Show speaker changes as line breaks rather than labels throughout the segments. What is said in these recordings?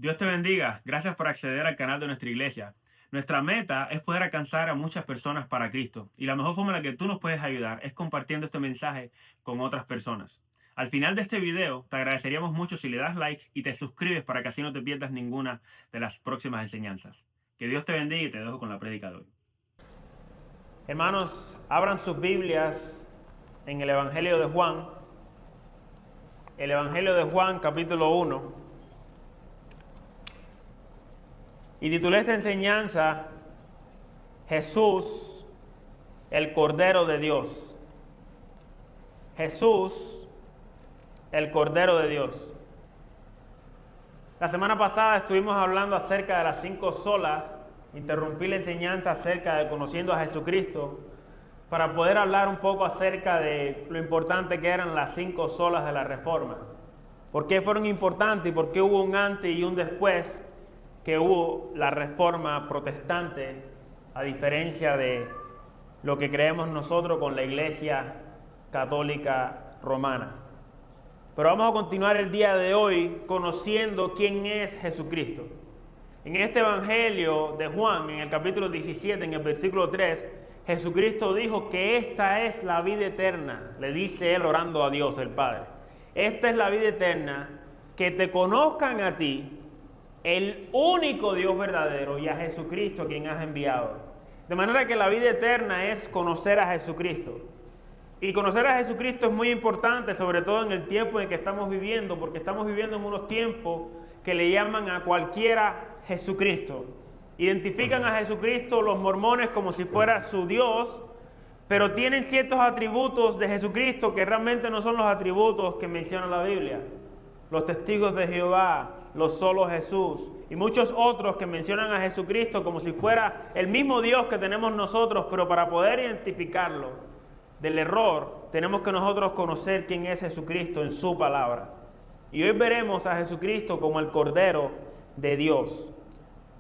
Dios te bendiga. Gracias por acceder al canal de nuestra iglesia. Nuestra meta es poder alcanzar a muchas personas para Cristo. Y la mejor forma en la que tú nos puedes ayudar es compartiendo este mensaje con otras personas. Al final de este video, te agradeceríamos mucho si le das like y te suscribes para que así no te pierdas ninguna de las próximas enseñanzas. Que Dios te bendiga y te dejo con la prédica de hoy. Hermanos, abran sus Biblias en el Evangelio de Juan. El Evangelio de Juan, capítulo 1. Y titulé esta enseñanza, Jesús, el Cordero de Dios. Jesús, el Cordero de Dios. La semana pasada estuvimos hablando acerca de las 5 solas. Interrumpí la enseñanza acerca de conociendo a Jesucristo para poder hablar un poco acerca de lo importante que eran las 5 solas de la Reforma. ¿Por qué fueron importantes y por qué hubo un antes y un después que hubo la Reforma protestante, a diferencia de lo que creemos nosotros con la Iglesia Católica Romana? Pero vamos a continuar el día de hoy conociendo quién es Jesucristo. En este Evangelio de Juan, en el capítulo 17, en el versículo 3, Jesucristo dijo que esta es la vida eterna, le dice él orando a Dios el Padre. Esta es la vida eterna, que te conozcan a ti, el único Dios verdadero, y a Jesucristo quien has enviado. De manera que la vida eterna es conocer a Jesucristo. Y conocer a Jesucristo es muy importante, sobre todo en el tiempo en que estamos viviendo, porque estamos viviendo en unos tiempos que le llaman a cualquiera Jesucristo. Identifican a Jesucristo los mormones como si fuera su Dios, pero tienen ciertos atributos de Jesucristo que realmente no son los atributos que menciona la Biblia. Los testigos de Jehová, los solo Jesús y muchos otros que mencionan a Jesucristo como si fuera el mismo Dios que tenemos nosotros, pero para poder identificarlo del error tenemos que nosotros conocer quién es Jesucristo en su palabra. Y hoy veremos a Jesucristo como el Cordero de Dios.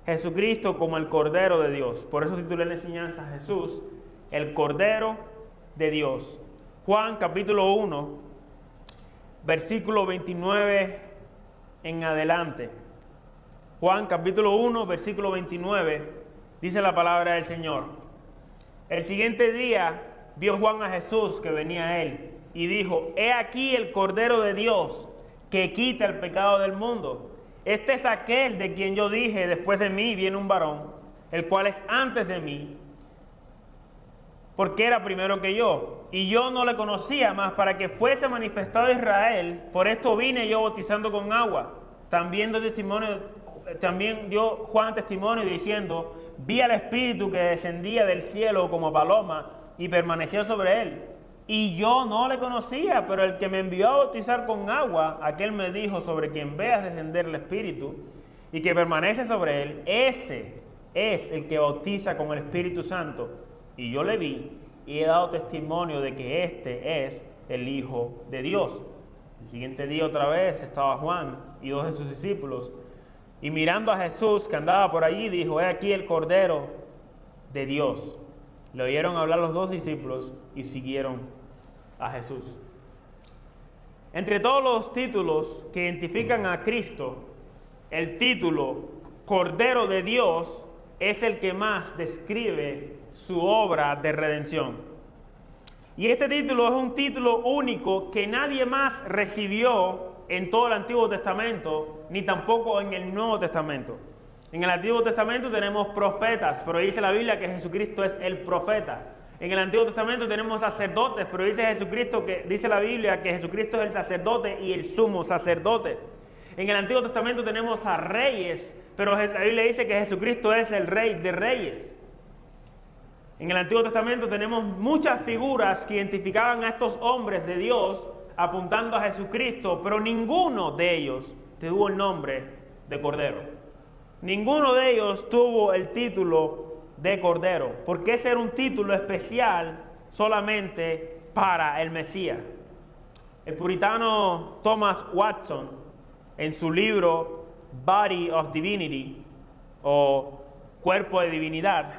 Jesucristo como el Cordero de Dios. Por eso titulé la enseñanza Jesús, el Cordero de Dios. Juan capítulo 1, versículo 29 en adelante. Juan capítulo 1, versículo 29, dice la palabra del Señor. El siguiente día vio Juan a Jesús que venía a él y dijo: He aquí el Cordero de Dios que quita el pecado del mundo. Este es aquel de quien yo dije: después de mí viene un varón, el cual es antes de mí, porque era primero que yo, y yo no le conocía, más para que fuese manifestado a Israel. Por esto vine yo bautizando con agua. También dio Juan testimonio diciendo: Vi al Espíritu que descendía del cielo como paloma y permaneció sobre él. Y yo no le conocía, pero el que me envió a bautizar con agua, aquel me dijo: sobre quien veas descender el Espíritu y que permanece sobre él, ese es el que bautiza con el Espíritu Santo. Y yo le vi y he dado testimonio de que este es el Hijo de Dios. El siguiente día otra vez estaba Juan y 2 de sus discípulos, y mirando a Jesús que andaba por allí, dijo: He aquí el Cordero de Dios. Le oyeron hablar los 2 discípulos y siguieron a Jesús. Entre todos los títulos que identifican a Cristo, el título Cordero de Dios es el que más describe su obra de redención. Y este título es un título único que nadie más recibió en todo el Antiguo Testamento, ni tampoco en el Nuevo Testamento. En el Antiguo Testamento tenemos profetas, pero dice la Biblia que Jesucristo es el profeta. En el Antiguo Testamento tenemos sacerdotes, pero dice la Biblia que Jesucristo es el sacerdote y el sumo sacerdote. En el Antiguo Testamento tenemos a reyes, pero la Biblia dice que Jesucristo es el Rey de Reyes. En el Antiguo Testamento tenemos muchas figuras que identificaban a estos hombres de Dios apuntando a Jesucristo, pero ninguno de ellos tuvo el nombre de Cordero. Ninguno de ellos tuvo el título de Cordero, porque ese era un título especial solamente para el Mesías. El puritano Thomas Watson, en su libro Body of Divinity, o Cuerpo de Divinidad,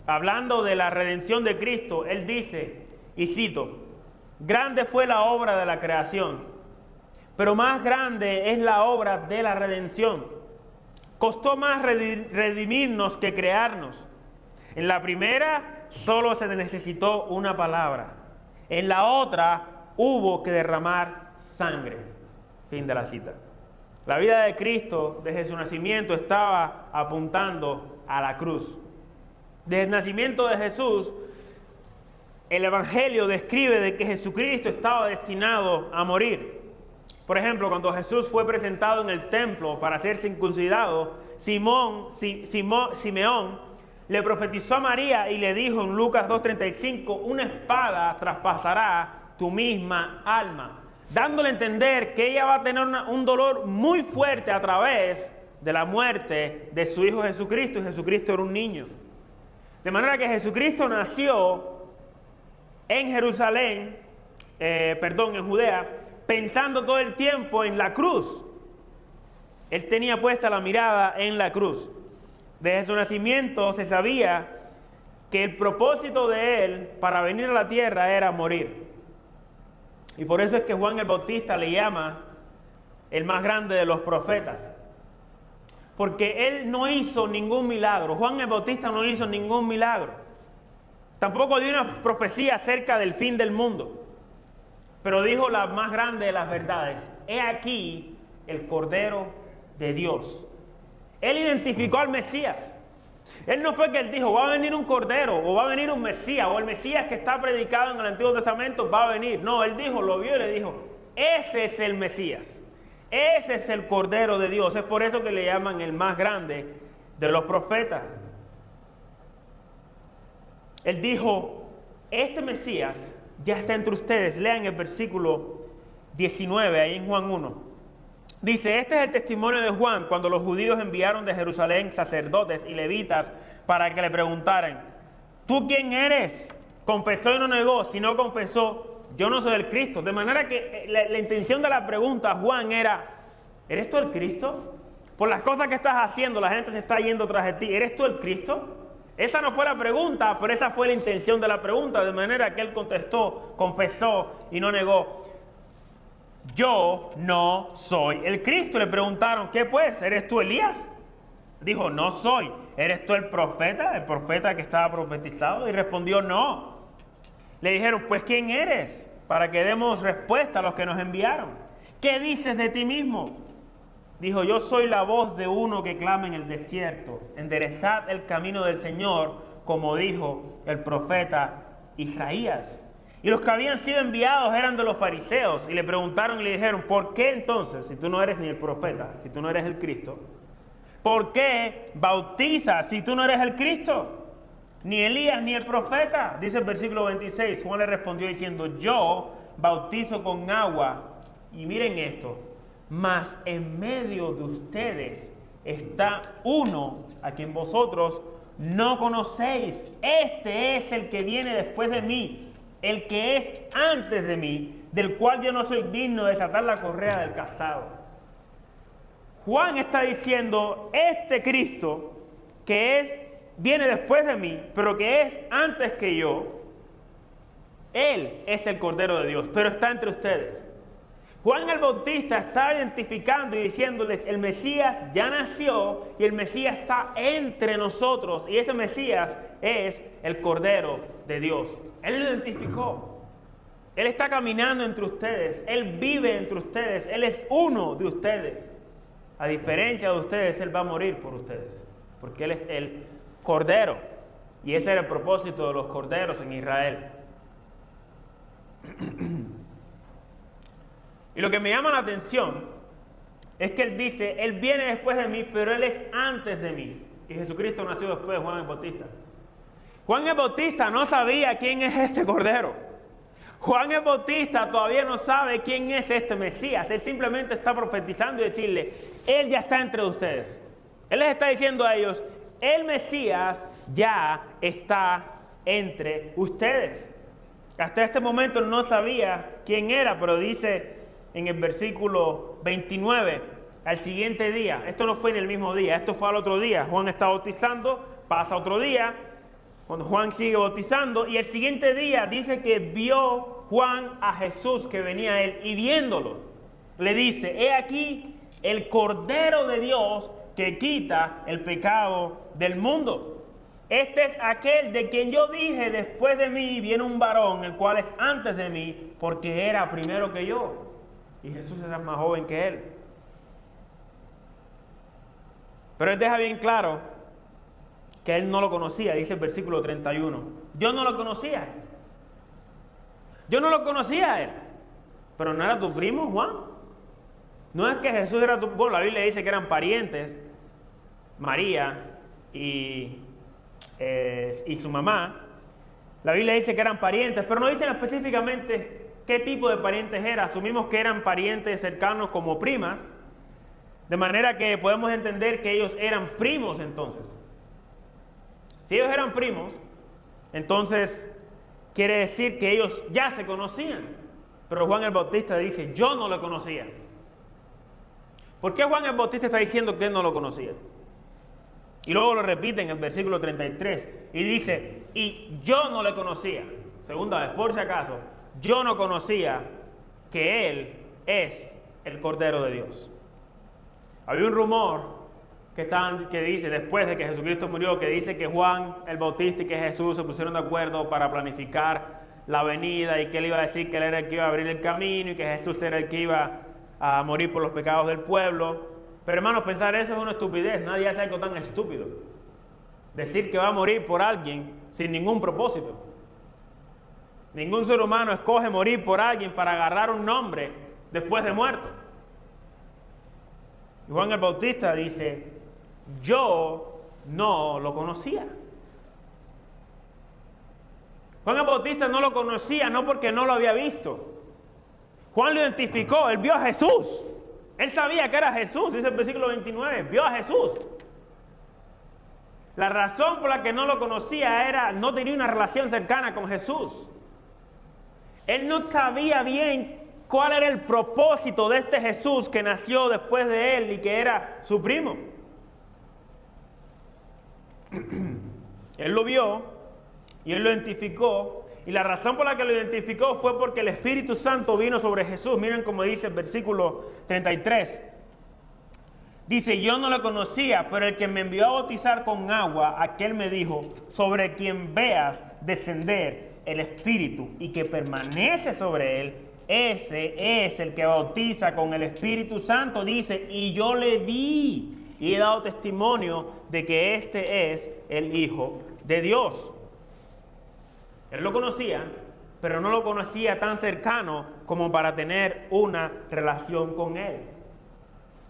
hablando de la redención de Cristo, él dice, y cito: Grande fue la obra de la creación, pero más grande es la obra de la redención. costó más redimirnos que crearnos. En la primera solo se necesitó una palabra. En la otra hubo que derramar sangre. Fin de la cita. La vida de Cristo desde su nacimiento estaba apuntando a la cruz. Desde el nacimiento de Jesús, el Evangelio describe de que Jesucristo estaba destinado a morir. Por ejemplo, cuando Jesús fue presentado en el templo para ser circuncidado, Simeón le profetizó a María y le dijo en Lucas 2:35, una espada traspasará tu misma alma, dándole a entender que ella va a tener un dolor muy fuerte a través de la muerte de su Hijo Jesucristo, y Jesucristo era un niño. De manera que Jesucristo nació en Jerusalén, en Judea, pensando todo el tiempo en la cruz. Él tenía puesta la mirada en la cruz. Desde su nacimiento se sabía que el propósito de él para venir a la tierra era morir. Y por eso es que Juan el Bautista le llama el más grande de los profetas. Porque él no hizo ningún milagro. Juan el Bautista no hizo ningún milagro. Tampoco dio una profecía acerca del fin del mundo. Pero dijo la más grande de las verdades. He aquí el Cordero de Dios. Él identificó al Mesías. Él no fue que él dijo, va a venir un Cordero, o va a venir un Mesías, o el Mesías que está predicado en el Antiguo Testamento va a venir. No, él dijo, lo vio y le dijo, ese es el Mesías. Ese es el Cordero de Dios. Es por eso que le llaman el más grande de los profetas. Él dijo, este Mesías ya está entre ustedes. Lean el versículo 19, ahí en Juan 1. Dice, este es el testimonio de Juan cuando los judíos enviaron de Jerusalén sacerdotes y levitas para que le preguntaran, ¿tú quién eres? Confesó y no negó. Si no confesó, yo no soy el Cristo. De manera que la intención de la pregunta, Juan, era, ¿eres tú el Cristo? Por las cosas que estás haciendo, la gente se está yendo tras de ti. ¿Eres tú el Cristo? Esa no fue la pregunta, pero esa fue la intención de la pregunta. De manera que él contestó, confesó y no negó. Yo no soy el Cristo. Le preguntaron, ¿qué pues? ¿Eres tú Elías? Dijo, no soy. ¿Eres tú el profeta que estaba profetizado? Y respondió, no. Le dijeron, pues ¿quién eres? Para que demos respuesta a los que nos enviaron. ¿Qué dices de ti mismo? Dijo, yo soy la voz de uno que clama en el desierto. Enderezad el camino del Señor, como dijo el profeta Isaías. Y los que habían sido enviados eran de los fariseos. Y le preguntaron y le dijeron, ¿por qué entonces, si tú no eres ni el profeta, si tú no eres el Cristo, ¿por qué bautizas si tú no eres el Cristo? Ni Elías ni el profeta. Dice el versículo 26. Juan le respondió diciendo, yo bautizo con agua. Y miren esto, mas en medio de ustedes está uno a quien vosotros no conocéis. Este es el que viene después de mí, el que es antes de mí, del cual yo no soy digno de desatar la correa del calzado. Juan está diciendo, este Cristo viene después de mí, pero que es antes que yo, Él es el Cordero de Dios, pero está entre ustedes. Juan el Bautista está identificando y diciéndoles, el Mesías ya nació y el Mesías está entre nosotros, y ese Mesías es el Cordero de Dios. Él lo identificó. Él está caminando entre ustedes. Él vive entre ustedes. Él es uno de ustedes. A diferencia de ustedes, Él va a morir por ustedes. Porque Él es el Cordero. Y ese era el propósito de los corderos en Israel. Y lo que me llama la atención es que Él dice, Él viene después de mí, pero Él es antes de mí. Y Jesucristo nació después de Juan el Bautista. Juan el Bautista no sabía quién es este Cordero. Juan el Bautista todavía no sabe quién es este Mesías. Él simplemente está profetizando y decirle, Él ya está entre ustedes. Él les está diciendo a ellos, el Mesías ya está entre ustedes. Hasta este momento no sabía quién era, pero dice en el versículo 29, al siguiente día, esto no fue en el mismo día, esto fue al otro día. Juan está bautizando, pasa otro día, cuando Juan sigue bautizando, y el siguiente día dice que vio Juan a Jesús que venía a él, y viéndolo, le dice, he aquí el Cordero de Dios que quita el pecado del mundo. Este es aquel de quien yo dije, después de mí viene un varón, el cual es antes de mí, porque era primero que yo. Y Jesús era más joven que él. Pero él deja bien claro que él no lo conocía, dice el versículo 31. Yo no lo conocía. Yo no lo conocía a él. Pero ¿no era tu primo, Juan? No es que Jesús era tu... Bueno, la Biblia dice que eran parientes, María y su mamá. La Biblia dice que eran parientes, pero no dicen específicamente qué tipo de parientes eran. Asumimos que eran parientes cercanos como primas, de manera que podemos entender que ellos eran primos entonces. Si ellos eran primos, entonces quiere decir que ellos ya se conocían. Pero Juan el Bautista dice, yo no lo conocía. ¿Por qué Juan el Bautista está diciendo que él no lo conocía? Y luego lo repite en el versículo 33 y dice, y yo no le conocía. Segunda vez, por si acaso, yo no conocía que él es el Cordero de Dios. Había un rumor que dice, después de que Jesucristo murió, que dice que Juan el Bautista y que Jesús se pusieron de acuerdo para planificar la venida y que él iba a decir que él era el que iba a abrir el camino y que Jesús era el que iba a morir por los pecados del pueblo. Pero hermanos, pensar eso es una estupidez. Nadie hace algo tan estúpido. Decir que va a morir por alguien sin ningún propósito. Ningún ser humano escoge morir por alguien para agarrar un nombre después de muerto. Y Juan el Bautista dice, yo no lo conocía. Juan el Bautista no lo conocía no porque no lo había visto. Juan lo identificó, él vio a Jesús. Él sabía que era Jesús, dice el versículo 29, vio a Jesús. La razón por la que no lo conocía era, no tenía una relación cercana con Jesús. Él no sabía bien cuál era el propósito de este Jesús que nació después de él y que era su primo. Él lo vio y él lo identificó. Y la razón por la que lo identificó fue porque el Espíritu Santo vino sobre Jesús. Miren cómo dice el versículo 33. Dice, yo no lo conocía, pero el que me envió a bautizar con agua, aquel me dijo, sobre quien veas descender el Espíritu y que permanece sobre él, ese es el que bautiza con el Espíritu Santo. Dice, y yo le vi y he dado testimonio de que este es el Hijo de Dios. Él lo conocía, pero no lo conocía tan cercano como para tener una relación con él.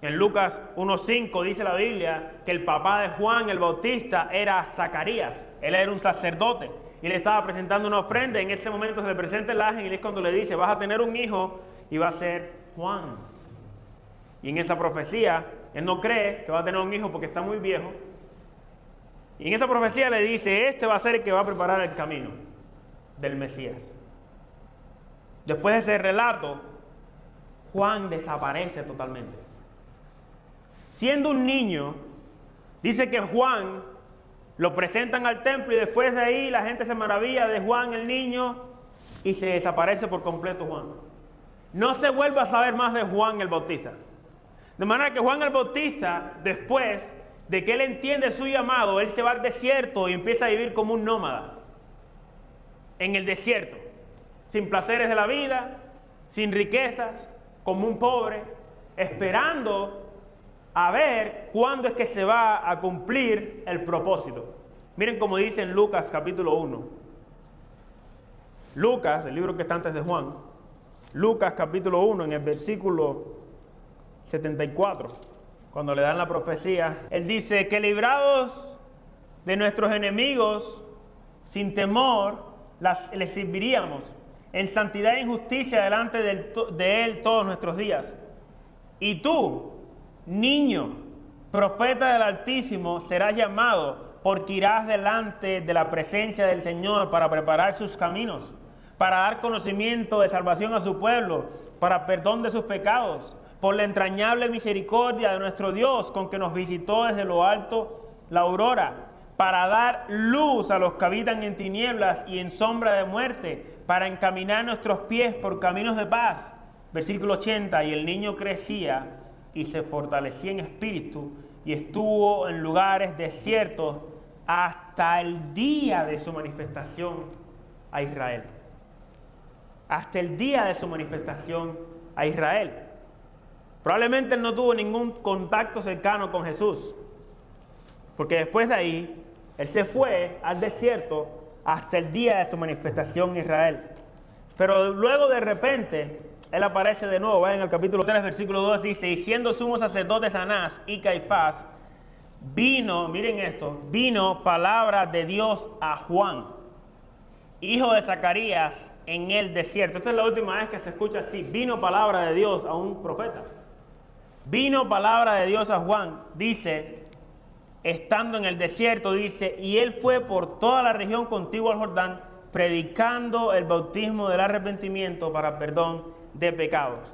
En Lucas 1:5 dice la Biblia que el papá de Juan el Bautista era Zacarías. Él era un sacerdote y le estaba presentando una ofrenda. En ese momento se le presenta el ángel y es cuando le dice, vas a tener un hijo y va a ser Juan. Y en esa profecía, él no cree que va a tener un hijo porque está muy viejo. Y en esa profecía le dice, este va a ser el que va a preparar el camino del Mesías. Después de ese relato, Juan desaparece totalmente. Siendo un niño, dice que Juan lo presentan al templo y después de ahí la gente se maravilla de Juan el niño y se desaparece por completo Juan. No se vuelve a saber más de Juan el Bautista. De manera que Juan el Bautista, después de que él entiende su llamado, él se va al desierto y empieza a vivir como un nómada. En el desierto, sin placeres de la vida, sin riquezas, como un pobre, esperando a ver cuándo es que se va a cumplir el propósito. Miren cómo dice en Lucas capítulo 1. Lucas, el libro que está antes de Juan, Lucas capítulo 1 en el versículo 74, cuando le dan la profecía, él dice que librados de nuestros enemigos, sin temor, les serviríamos en santidad e justicia delante de Él todos nuestros días. Y tú, niño, profeta del Altísimo, serás llamado porque irás delante de la presencia del Señor para preparar sus caminos, para dar conocimiento de salvación a su pueblo, para perdón de sus pecados, por la entrañable misericordia de nuestro Dios, con que nos visitó desde lo alto la aurora, para dar luz a los que habitan en tinieblas y en sombra de muerte, para encaminar nuestros pies por caminos de paz. Versículo 80, y el niño crecía y se fortalecía en espíritu y estuvo en lugares desiertos hasta el día de su manifestación a Israel. Hasta el día de su manifestación a Israel. Probablemente él no tuvo ningún contacto cercano con Jesús, porque después de ahí, él se fue al desierto hasta el día de su manifestación en Israel. Pero luego de repente, él aparece de nuevo. En el capítulo 3, versículo 2 dice: y siendo sumos sacerdotes Anás y Caifás, vino, miren esto, vino palabra de Dios a Juan, hijo de Zacarías, en el desierto. Esta es la última vez que se escucha así: vino palabra de Dios a un profeta. Vino palabra de Dios a Juan, dice, estando en el desierto, dice, y él fue por toda la región contigua al Jordán, predicando el bautismo del arrepentimiento para perdón de pecados.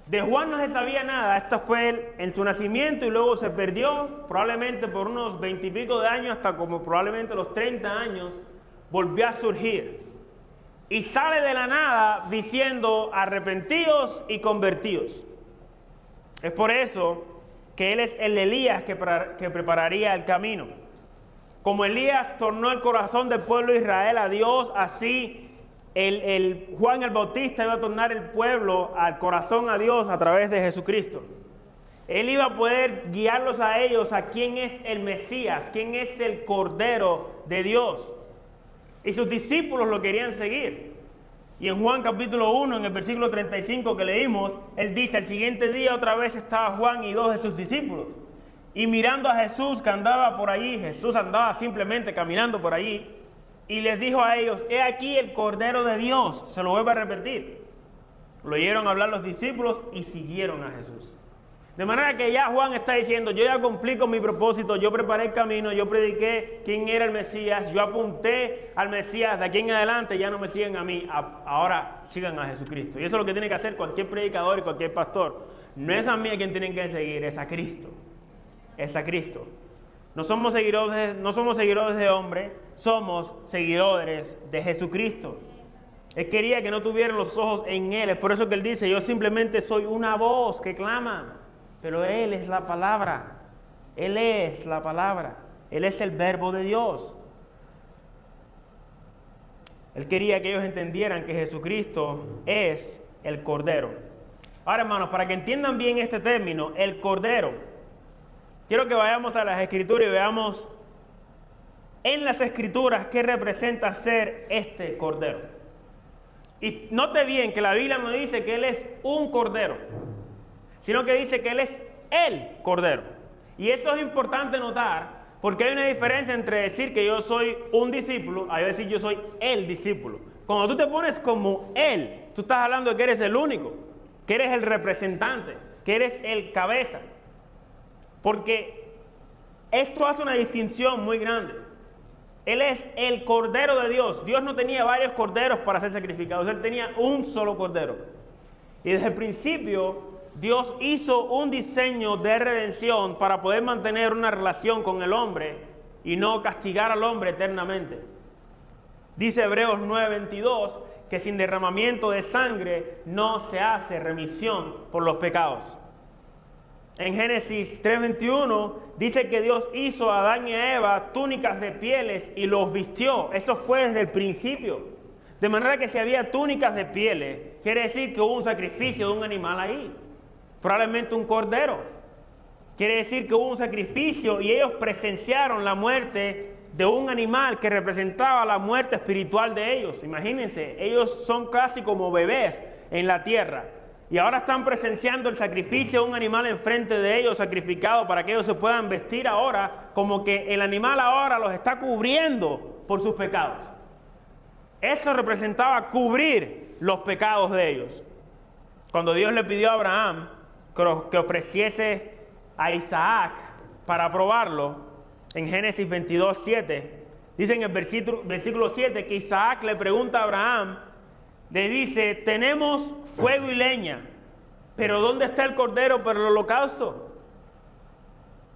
De Juan no se sabía nada. Esto fue él en su nacimiento y luego se perdió, probablemente por unos 20 y pico de años, hasta como probablemente los 30 años, volvió a surgir. Y sale de la nada diciendo: arrepentíos y convertíos. Es por eso que él es el Elías que prepararía el camino. Como Elías tornó el corazón del pueblo de Israel a Dios, así el Juan el Bautista iba a tornar el pueblo al corazón a Dios a través de Jesucristo. Él iba a poder guiarlos a ellos a quién es el Mesías, quién es el Cordero de Dios. Y sus discípulos lo querían seguir. Y en Juan capítulo 1, en el versículo 35 que leímos, él dice: al siguiente día otra vez estaba Juan y dos de sus discípulos. Y mirando a Jesús que andaba por allí, Jesús andaba simplemente caminando por allí, y les dijo a ellos: he aquí el Cordero de Dios. Se lo vuelvo a repetir. Lo oyeron hablar los discípulos y siguieron a Jesús. De manera que ya Juan está diciendo: yo ya cumplí con mi propósito, yo preparé el camino, yo prediqué quién era el Mesías, yo apunté al Mesías, de aquí en adelante ya no me siguen a mí, ahora sigan a Jesucristo. Y eso es lo que tiene que hacer cualquier predicador y cualquier pastor. No es a mí a quien tienen que seguir, es a Cristo. Es a Cristo. No somos seguidores de hombre, somos seguidores de Jesucristo. Él quería que no tuvieran los ojos en él. Es por eso que él dice: yo simplemente soy una voz que clama. Pero él es la palabra. Él es la palabra. Él es el verbo de Dios. Él quería que ellos entendieran que Jesucristo es el Cordero. Ahora, hermanos, para que entiendan bien este término, el Cordero, quiero que vayamos a las Escrituras y veamos en las Escrituras qué representa ser este Cordero. Y note bien que la Biblia no dice que Él es un Cordero, sino que dice que Él es el Cordero. Y eso es importante notar, porque hay una diferencia entre decir que yo soy un discípulo a yo decir yo soy el discípulo. Cuando tú te pones como Él, tú estás hablando de que eres el único, que eres el representante, que eres el cabeza. Porque esto hace una distinción muy grande. Él es el Cordero de Dios. Dios no tenía varios corderos para ser sacrificados, Él tenía un solo Cordero. Y desde el principio Dios hizo un diseño de redención para poder mantener una relación con el hombre y no castigar al hombre eternamente. Dice Hebreos 9:22 que sin derramamiento de sangre no se hace remisión por los pecados. En Génesis 3:21 dice que Dios hizo a Adán y a Eva túnicas de pieles y los vistió. Eso fue desde el principio. De manera que si había túnicas de pieles, quiere decir que hubo un sacrificio de un animal ahí. Probablemente un cordero. Quiere decir que hubo un sacrificio y ellos presenciaron la muerte de un animal que representaba la muerte espiritual de ellos. Imagínense, ellos son casi como bebés en la tierra. Y ahora están presenciando el sacrificio de un animal enfrente de ellos, sacrificado para que ellos se puedan vestir ahora, como que el animal ahora los está cubriendo por sus pecados. Eso representaba cubrir los pecados de ellos. Cuando Dios le pidió a Abraham que ofreciese a Isaac para probarlo, en Génesis 22:7, dice en el versículo 7 que Isaac le pregunta a Abraham, le dice: tenemos fuego y leña, pero ¿dónde está el cordero para el holocausto?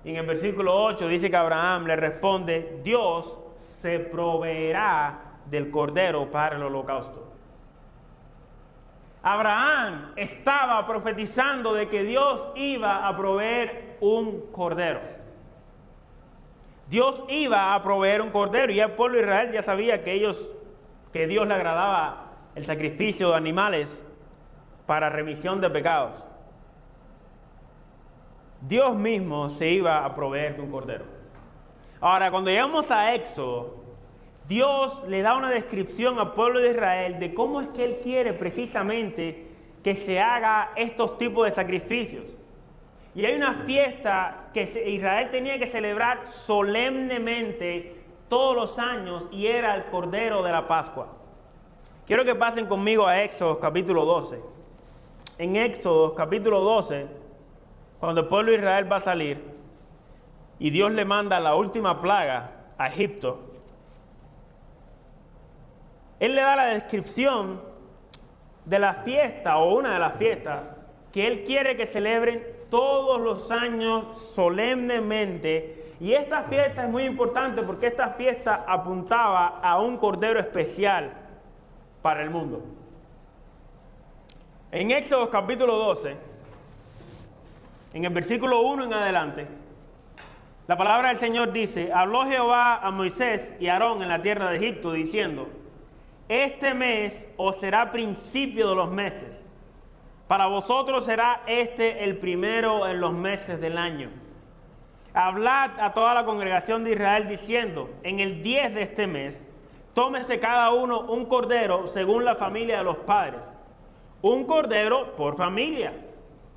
Y en el versículo 8 dice que Abraham le responde: Dios se proveerá del cordero para el holocausto. Abraham estaba profetizando de que Dios iba a proveer un cordero. Dios iba a proveer un cordero y el pueblo de Israel ya sabía que Dios le agradaba el sacrificio de animales para remisión de pecados. Dios mismo se iba a proveer un cordero. Ahora, cuando llegamos a Éxodo, Dios le da una descripción al pueblo de Israel de cómo es que Él quiere precisamente que se haga estos tipos de sacrificios. Y hay una fiesta que Israel tenía que celebrar solemnemente todos los años y era el Cordero de la Pascua. Quiero que pasen conmigo a Éxodo capítulo 12. En Éxodo capítulo 12, cuando el pueblo de Israel va a salir y Dios le manda la última plaga a Egipto, Él le da la descripción de la fiesta o una de las fiestas que Él quiere que celebren todos los años solemnemente. Y esta fiesta es muy importante porque esta fiesta apuntaba a un cordero especial para el mundo. En Éxodo capítulo 12, en el versículo 1 en adelante, la palabra del Señor dice: habló Jehová a Moisés y a Aarón en la tierra de Egipto, diciendo: este mes os será principio de los meses. Para vosotros será este el primero en los meses del año. Hablad a toda la congregación de Israel diciendo: en el 10 de este mes, tómese cada uno un cordero según la familia de los padres. Un cordero por familia.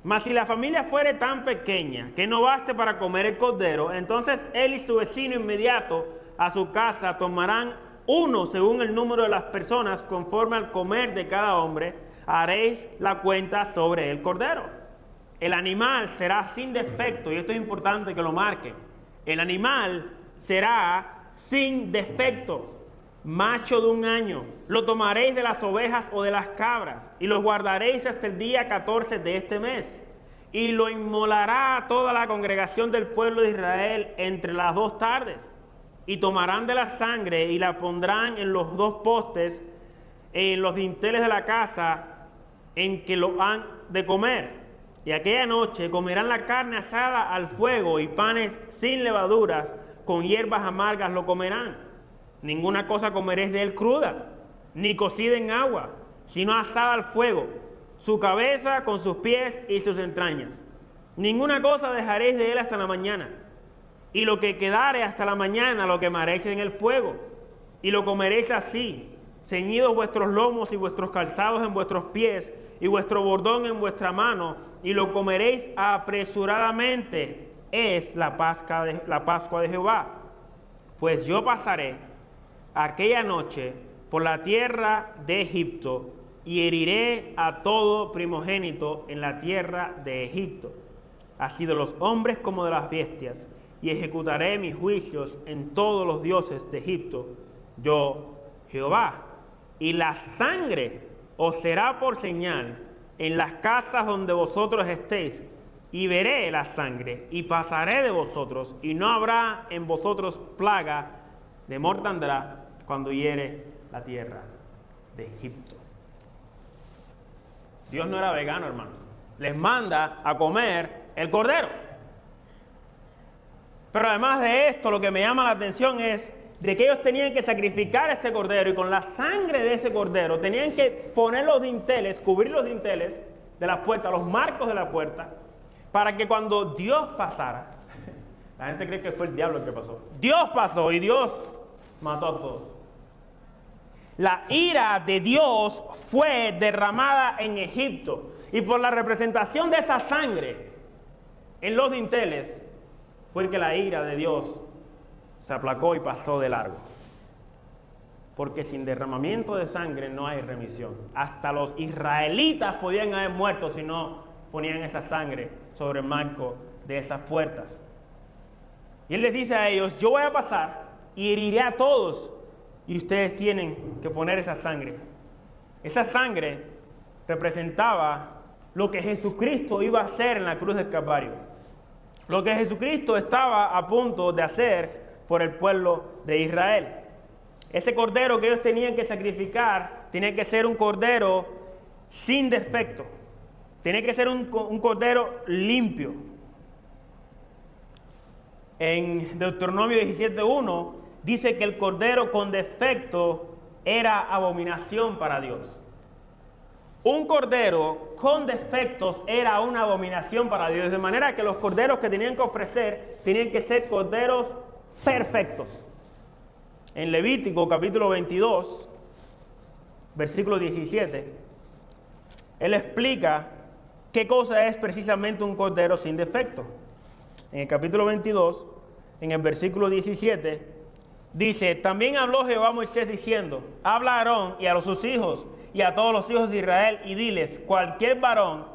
Mas si la familia fuere tan pequeña que no baste para comer el cordero, entonces él y su vecino inmediato a su casa tomarán uno según el número de las personas, conforme al comer de cada hombre, haréis la cuenta sobre el cordero. El animal será sin defecto, y esto es importante que lo marquen. El animal será sin defecto, macho de 1 año. Lo tomaréis de las ovejas o de las cabras, y los guardaréis hasta el día 14 de este mes. Y lo inmolará toda la congregación del pueblo de Israel entre las 2 tardes. Y tomarán de la sangre y la pondrán en los 2 postes, en los dinteles de la casa en que lo han de comer. Y aquella noche comerán la carne asada al fuego y panes sin levaduras, con hierbas amargas lo comerán. Ninguna cosa comeréis de él cruda, ni cocida en agua, sino asada al fuego, su cabeza con sus pies y sus entrañas. Ninguna cosa dejaréis de él hasta la mañana. Y lo que quedare hasta la mañana lo quemaréis en el fuego, y lo comeréis así, ceñidos vuestros lomos y vuestros calzados en vuestros pies, y vuestro bordón en vuestra mano, y lo comeréis apresuradamente. Es la Pascua de Jehová. Pues yo pasaré aquella noche por la tierra de Egipto, y heriré a todo primogénito en la tierra de Egipto, así de los hombres como de las bestias, y ejecutaré mis juicios en todos los dioses de Egipto, yo Jehová. Y la sangre os será por señal en las casas donde vosotros estéis, y veré la sangre, y pasaré de vosotros, y no habrá en vosotros plaga de mortandad cuando hiere la tierra de Egipto. Dios no era vegano, hermano. Les manda a comer el cordero. Pero además de esto, lo que me llama la atención es de que ellos tenían que sacrificar este cordero, y con la sangre de ese cordero tenían que poner los dinteles, cubrir los dinteles de la puerta, los marcos de la puerta, para que cuando Dios pasara, la gente cree que fue el diablo el que pasó. Dios pasó y Dios mató a todos. La ira de Dios fue derramada en Egipto, y por la representación de esa sangre en los dinteles fue que la ira de Dios se aplacó y pasó de largo. Porque sin derramamiento de sangre no hay remisión. Hasta los israelitas podían haber muerto si no ponían esa sangre sobre el marco de esas puertas. Y Él les dice a ellos: yo voy a pasar y heriré a todos, y ustedes tienen que poner esa sangre. Esa sangre representaba lo que Jesucristo iba a hacer en la cruz del Calvario. Lo que Jesucristo estaba a punto de hacer por el pueblo de Israel. Ese cordero que ellos tenían que sacrificar tenía que ser un cordero sin defecto. Tiene que ser un cordero limpio. En Deuteronomio 17:1 dice que el cordero con defecto era abominación para Dios. Un cordero con defectos era una abominación para Dios, de manera que los corderos que tenían que ofrecer tenían que ser corderos perfectos. En Levítico capítulo 22, versículo 17, él explica qué cosa es precisamente un cordero sin defecto. En el capítulo 22, en el versículo 17, dice: también habló Jehová a Moisés diciendo: habla a Aarón y a sus hijos y a todos los hijos de Israel y diles: cualquier varón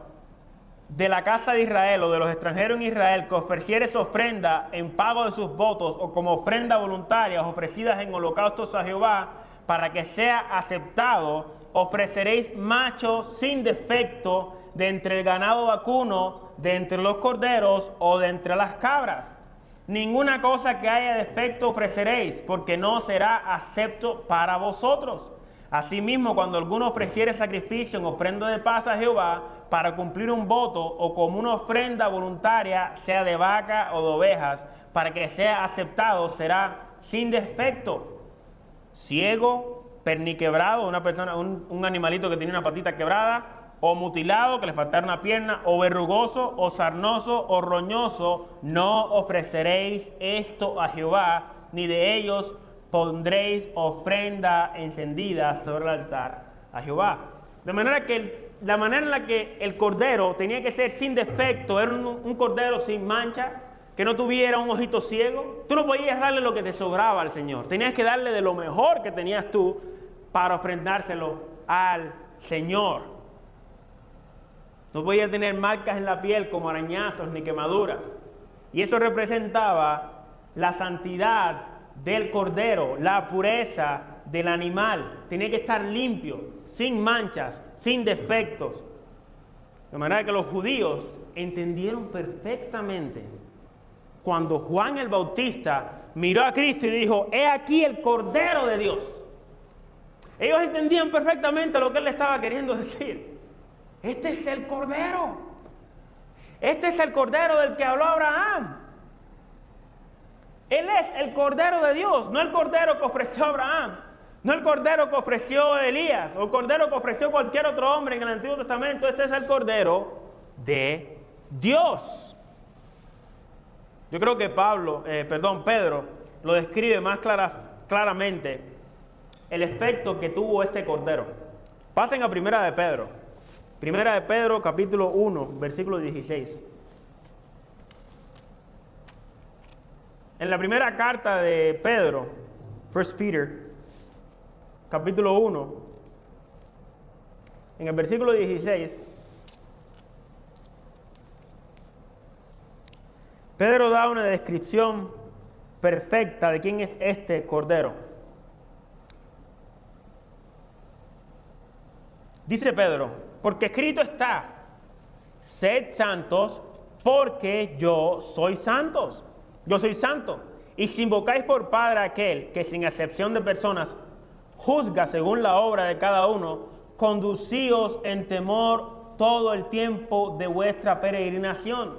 de la casa de Israel o de los extranjeros en Israel que ofreciere su ofrenda en pago de sus votos o como ofrenda voluntaria ofrecidas en holocaustos a Jehová, para que sea aceptado, ofreceréis macho sin defecto de entre el ganado vacuno, de entre los corderos o de entre las cabras. Ninguna cosa que haya defecto ofreceréis, porque no será acepto para vosotros. Asimismo, cuando alguno ofreciere sacrificio en ofrenda de paz a Jehová para cumplir un voto o como una ofrenda voluntaria, sea de vaca o de ovejas, para que sea aceptado, será sin defecto. Ciego, perniquebrado, una persona, un animalito que tiene una patita quebrada, o mutilado, que le faltara una pierna, o verrugoso, o sarnoso, o roñoso, no ofreceréis esto a Jehová, ni de ellos pondréis ofrenda encendida sobre el altar a Jehová. De manera que la manera en la que el cordero tenía que ser sin defecto, era un cordero sin mancha, que no tuviera un ojito ciego. Tú no podías darle lo que te sobraba al Señor, tenías que darle de lo mejor que tenías tú para ofrendárselo al Señor. No podía tener marcas en la piel como arañazos ni quemaduras. Y eso representaba la santidad del cordero, la pureza del animal. Tenía que estar limpio, sin manchas, sin defectos. De manera que los judíos entendieron perfectamente cuando Juan el Bautista miró a Cristo y dijo: he aquí el Cordero de Dios. Ellos entendían perfectamente lo que él le estaba queriendo decir. Este es el Cordero. Este es el Cordero del que habló Abraham. Él es el Cordero de Dios, no el Cordero que ofreció Abraham, no el Cordero que ofreció Elías, o el Cordero que ofreció cualquier otro hombre en el Antiguo Testamento. Este es el Cordero de Dios. Yo creo que Pedro lo describe más claramente el efecto que tuvo este Cordero. Pasen a Primera de Pedro. Primera de Pedro, capítulo 1, versículo 16. En la primera carta de Pedro, 1 Peter, capítulo 1, en el versículo 16, Pedro da una descripción perfecta de quién es este Cordero. Dice Pedro: porque escrito está: sed santos, porque yo soy santos. Yo soy santo. Y si invocáis por Padre a aquel que sin excepción de personas juzga según la obra de cada uno, conducíos en temor todo el tiempo de vuestra peregrinación,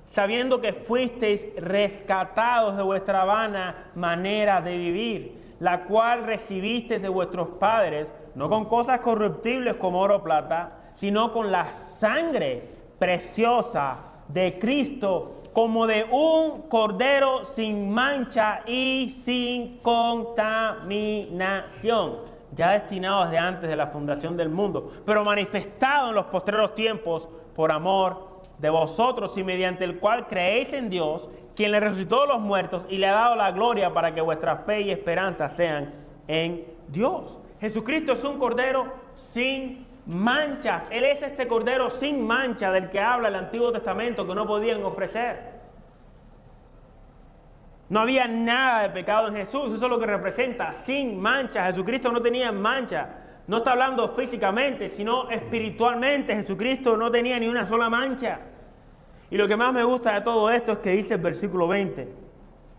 sabiendo que fuisteis rescatados de vuestra vana manera de vivir, la cual recibisteis de vuestros padres, no con cosas corruptibles como oro o plata, sino con la sangre preciosa de Cristo, como de un cordero sin mancha y sin contaminación, ya destinado desde antes de la fundación del mundo, pero manifestado en los postreros tiempos por amor de vosotros, y mediante el cual creéis en Dios, quien le resucitó de los muertos y le ha dado la gloria, para que vuestra fe y esperanza sean en Dios. Jesucristo es un cordero sin manchas. Él es este cordero sin mancha del que habla el Antiguo Testamento, que no podían ofrecer. No había nada de pecado en Jesús. Eso es lo que representa, sin mancha. Jesucristo no tenía mancha. No está hablando físicamente, sino espiritualmente. Jesucristo no tenía ni una sola mancha. Y lo que más me gusta de todo esto es que dice el versículo 20: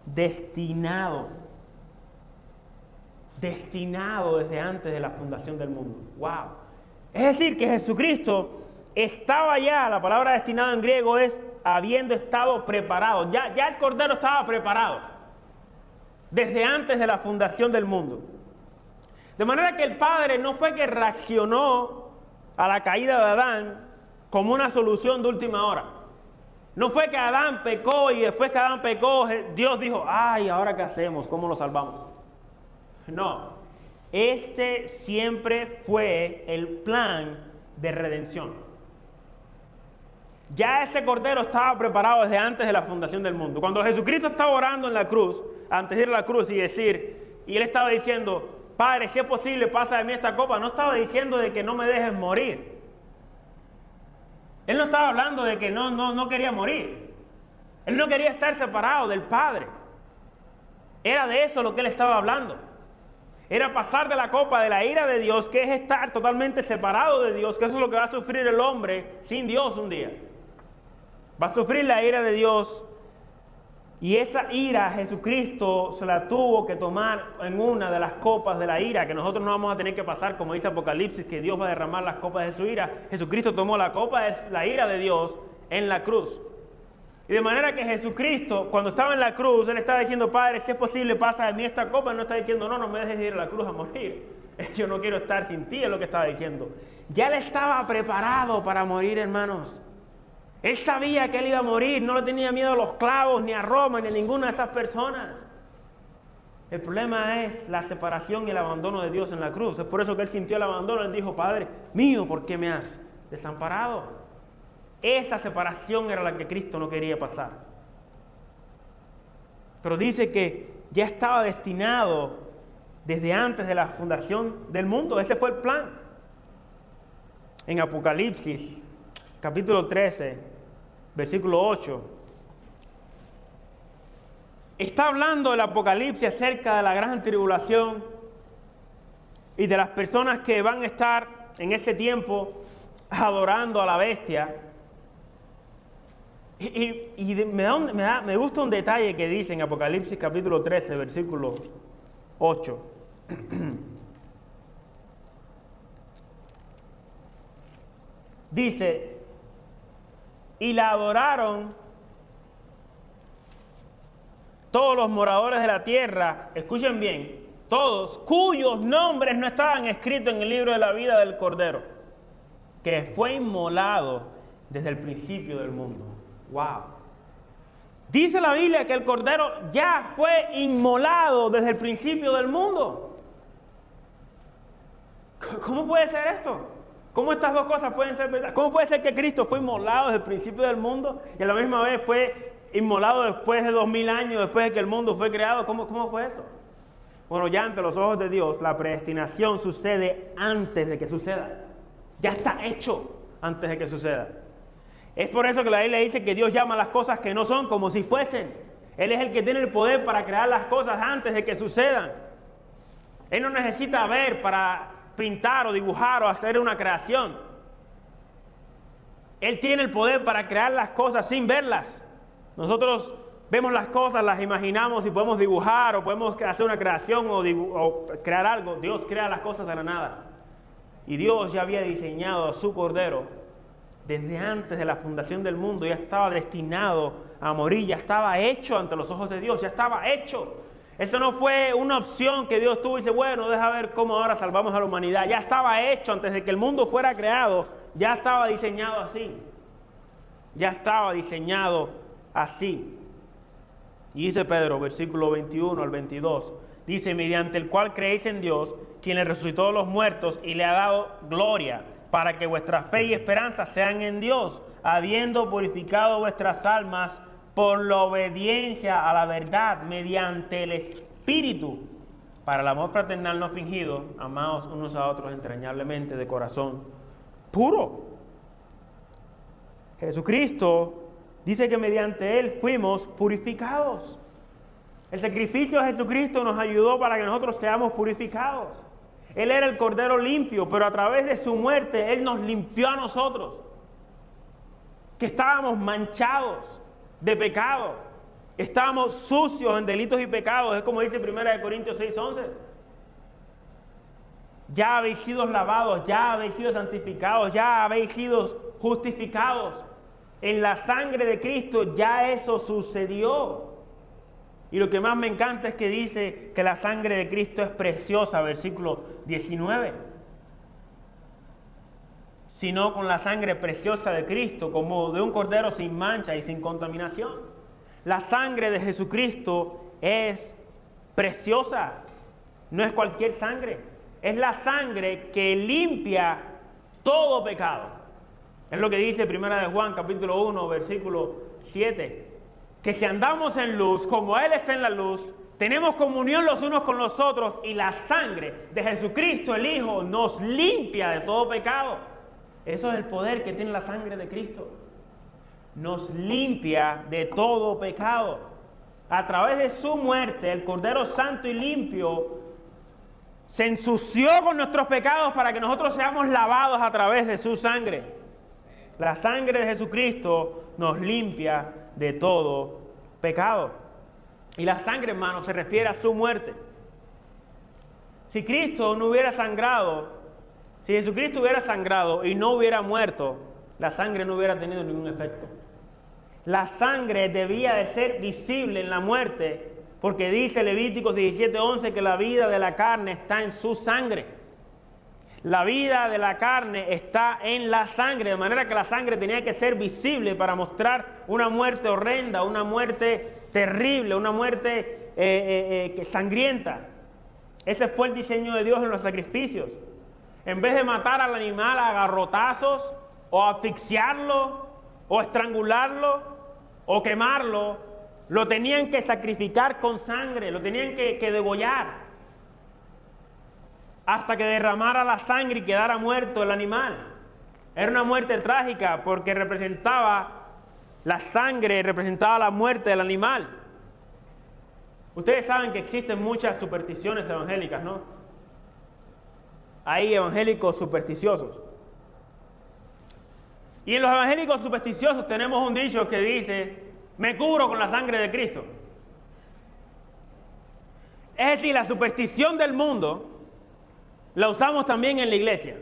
destinado. Destinado desde antes de la fundación del mundo. ¡Wow! Es decir, que Jesucristo estaba ya, la palabra destinado en griego es habiendo estado preparado. Ya el Cordero estaba preparado desde antes de la fundación del mundo. De manera que el Padre no fue que reaccionó a la caída de Adán como una solución de última hora. No fue que Adán pecó y después que Adán pecó, Dios dijo, ay, ¿ahora qué hacemos? ¿Cómo lo salvamos? No. Este siempre fue el plan de redención. Ya ese Cordero estaba preparado desde antes de la fundación del mundo. Cuando Jesucristo estaba orando en la cruz, antes de ir a la cruz y él estaba diciendo, Padre, si es posible, pasa de mí esta copa, no estaba diciendo de que no me dejes morir. Él no estaba hablando de que no quería morir. Él no quería estar separado del Padre. Era de eso lo que él estaba hablando. Era pasar de la copa de la ira de Dios, que es estar totalmente separado de Dios, que eso es lo que va a sufrir el hombre sin Dios un día. Va a sufrir la ira de Dios, y esa ira Jesucristo se la tuvo que tomar en una de las copas de la ira, que nosotros no vamos a tener que pasar, como dice Apocalipsis, que Dios va a derramar las copas de su ira. Jesucristo tomó la copa de la ira de Dios en la cruz. Y de manera que Jesucristo, cuando estaba en la cruz, Él estaba diciendo, Padre, si es posible, pasa de mí esta copa. Él no está diciendo, no me dejes ir a la cruz a morir. Yo no quiero estar sin ti, es lo que estaba diciendo. Ya Él estaba preparado para morir, hermanos. Él sabía que Él iba a morir, no le tenía miedo a los clavos, ni a Roma, ni a ninguna de esas personas. El problema es la separación y el abandono de Dios en la cruz. Es por eso que Él sintió el abandono. Él dijo, Padre mío, ¿por qué me has desamparado? Esa separación era la que Cristo no quería pasar. Pero dice que ya estaba destinado desde antes de la fundación del mundo. Ese fue el plan. En Apocalipsis, capítulo 13, versículo 8, está hablando el Apocalipsis acerca de la gran tribulación y de las personas que van a estar en ese tiempo adorando a la bestia. Me gusta un detalle que dice en Apocalipsis capítulo 13, versículo 8. Dice, y la adoraron todos los moradores de la tierra, escuchen bien, todos cuyos nombres no estaban escritos en el libro de la vida del Cordero, que fue inmolado desde el principio del mundo. ¡Wow! Dice la Biblia que el Cordero ya fue inmolado desde el principio del mundo. ¿Cómo puede ser esto? ¿Cómo estas dos cosas pueden ser verdad? ¿Cómo puede ser que Cristo fue inmolado desde el principio del mundo y a la misma vez fue inmolado después de 2000 años, después de que el mundo fue creado? ¿Cómo fue eso? Bueno, ya ante los ojos de Dios, la predestinación sucede antes de que suceda. Ya está hecho antes de que suceda. Es por eso que la Biblia dice que Dios llama las cosas que no son como si fuesen. Él es el que tiene el poder para crear las cosas antes de que sucedan. Él no necesita ver para pintar o dibujar o hacer una creación. Él tiene el poder para crear las cosas sin verlas. Nosotros vemos las cosas, las imaginamos y podemos dibujar o podemos hacer una creación o crear algo. Dios crea las cosas de la nada. Y Dios ya había diseñado a su Cordero desde antes de la fundación del mundo. Ya estaba destinado a morir, ya estaba hecho ante los ojos de Dios, ya estaba hecho. Eso no fue una opción que Dios tuvo y dice, bueno, deja ver cómo ahora salvamos a la humanidad. Ya estaba hecho antes de que el mundo fuera creado, ya estaba diseñado así. Ya estaba diseñado así. Y dice Pedro, versículo 21 al 22, dice, mediante el cual creéis en Dios, quien le resucitó de los muertos y le ha dado gloria, para que vuestra fe y esperanza sean en Dios, habiendo purificado vuestras almas por la obediencia a la verdad mediante el Espíritu, para el amor fraternal no fingido, amados unos a otros entrañablemente de corazón puro. Jesucristo dice que mediante Él fuimos purificados. El sacrificio de Jesucristo nos ayudó para que nosotros seamos purificados. Él era el Cordero limpio, pero a través de su muerte Él nos limpió a nosotros, que estábamos manchados de pecado, estábamos sucios en delitos y pecados. Es como dice 1 Corintios 6:11. Ya habéis sido lavados, ya habéis sido santificados, ya habéis sido justificados. En la sangre de Cristo ya eso sucedió. Y lo que más me encanta es que dice que la sangre de Cristo es preciosa, versículo 19. Sino con la sangre preciosa de Cristo, como de un cordero sin mancha y sin contaminación. La sangre de Jesucristo es preciosa, no es cualquier sangre. Es la sangre que limpia todo pecado. Es lo que dice 1 de Juan, capítulo 1, versículo 7. Que si andamos en luz, como Él está en la luz, tenemos comunión los unos con los otros y la sangre de Jesucristo, el Hijo, nos limpia de todo pecado. Eso es el poder que tiene la sangre de Cristo. Nos limpia de todo pecado. A través de su muerte, el Cordero Santo y limpio se ensució con nuestros pecados para que nosotros seamos lavados a través de su sangre. La sangre de Jesucristo nos limpia de todo pecado. Y la sangre, hermano, se refiere a su muerte. Si Cristo no hubiera sangrado, si Jesucristo hubiera sangrado y no hubiera muerto, la sangre no hubiera tenido ningún efecto. La sangre debía de ser visible en la muerte, porque dice Levíticos 17:11 que la vida de la carne está en su sangre. La vida de la carne está en la sangre, de manera que la sangre tenía que ser visible para mostrar una muerte horrenda, una muerte terrible, una muerte sangrienta. Ese fue el diseño de Dios en los sacrificios. En vez de matar al animal a garrotazos, o asfixiarlo, o estrangularlo, o quemarlo, lo tenían que sacrificar con sangre, lo tenían que degollar, hasta que derramara la sangre y quedara muerto el animal. Era una muerte trágica porque la sangre representaba la muerte del animal. Ustedes saben que existen muchas supersticiones evangélicas, ¿no? Hay evangélicos supersticiosos. Y en los evangélicos supersticiosos tenemos un dicho que dice: me cubro con la sangre de Cristo. Es decir, la superstición del mundo la usamos también en la iglesia.